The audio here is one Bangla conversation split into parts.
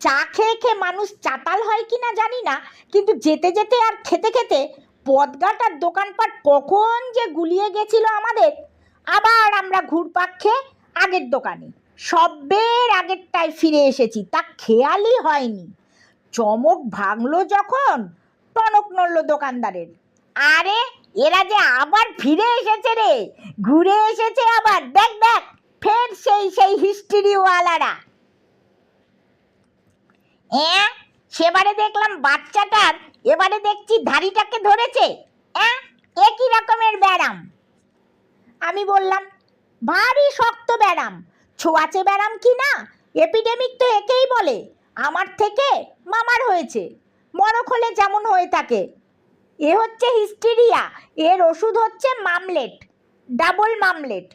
চা খেয়ে খেয়ে মানুষ চাতাল হয় কি না জানি না, কিন্তু যেতে যেতে আর খেতে খেতে পদঘাটার দোকানপাট কখন যে গুলিয়ে গেছিল আমাদের। আবার আমরা ঘুরপাক খেয়ে আগের দোকানে, সবের আগেরটায় ফিরে এসেছি, তা খেয়ালই হয়নি। চমক ভাঙলো যখন, টনক নড়ল দোকানদারের। আরে এরা যে আবার ফিরে এসেছে রে, ঘুরে এসেছে আবার, দেখ দেখ ফের সেই হিস্ট্রিওয়ালারা। সেবারে দেখলাম বাচ্চাটার, এবারে দেখছি ধাড়িটাকে ধরেছে। একই রকমের ব্যারাম। আমি বললাম, ভারী শক্ত ব্যারাম, ছোঁয়াচে ব্যারাম কি না, এপিডেমিক তো একেই বলে। আমার থেকে মামার হয়েছে, মরক হলে যেমন হয়ে থাকে। এ হচ্ছে হিস্টেরিয়া, এর ওষুধ হচ্ছে মামলেট, ডাবল মামলেট।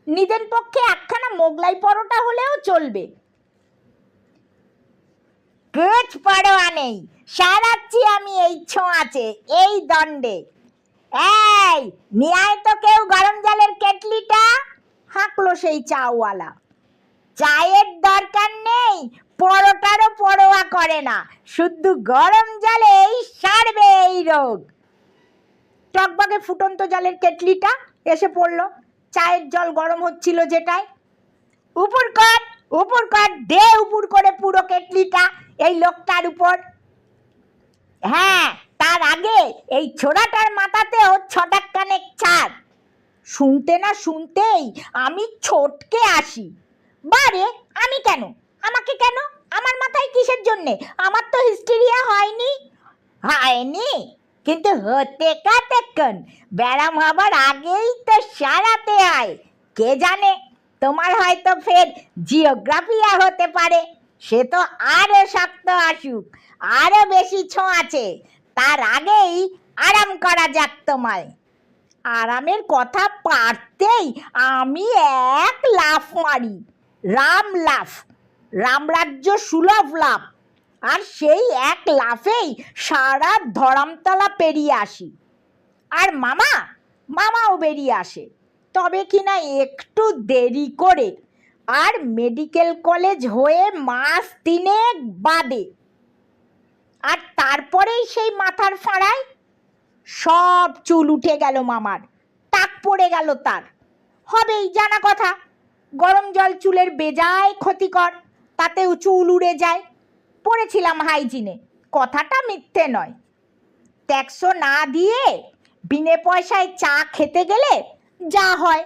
নিদেন পক্ষে একখানা মোগলাই পরোটা হলেও চলবে। কুছ পরোয়া নেই, সারাচ্ছি আমি এই ছোঁয়াচে, এই দণ্ডে। এই নিয়ে আয় তো কেউ গরম জলের কেটলিটা, হাঁকলো সেই চাওয়ালা। চায়ের দরকার নেই, পরোটারও পরোয়া করে না, শুধু গরম জলেই সারবে এই রোগ। টকবগে ফুটন্ত জলের কেটলিটা এসে পড়ল চায়ের জল গরম হচ্ছিল যেটায়। উপর কর দে, উপর করে পুরো কেটলিটা এই লোকটার উপর। হ্যাঁ, তার আগে এই ছোড়াটার মাথাতেও ছটাক্কানেক ছাড়। শুনতে না শুনতেই আমি ছোটকে আসি। বারে আমি কেন, আমাকে কেন, আমার মাথায় কিসের জন্যে? আমার তো হিস্টেরিয়া হয়নি। কিন্তু হতে কতক্ষণ, ব্যারাম হবার আগেই তো সারাতে হয়। কে জানে, তোমার হয়তো ফের জিওগ্রাফিয়া হতে পারে, সে তো আরো শক্ত আসুক, আরো বেশি ছোঁয়াচে। তার আগেই আরাম করা যাক তোমায়। আরামের কথা পারতেই আমি এক লাফ মারি, রাম লাফ, রামরাজ্য সুলভ লাফ। আর সেই এক লাফেই সারা ধরমতলা পেরিয়ে আসি। আর মামাও বেরিয়ে আসে, তবে কিনা একটু দেরি করে, আর মেডিকেল কলেজ হয়ে মাস 3 বাদে। আর তারপরেই সেই মাথার ফাড়ায় সব চুল উঠে গেল মামার, টাক পড়ে গেল তার। হবেই, জানা কথা। গরম জল চুলের বেজায় ক্ষতিকর, তাতেও চুল উড়ে যায়। পড়েছিলাম হাইজিনে, কথাটা মিথ্যে নয়। ট্যাক্সও না দিয়ে বিনে পয়সায় চা খেতে গেলে যা হয়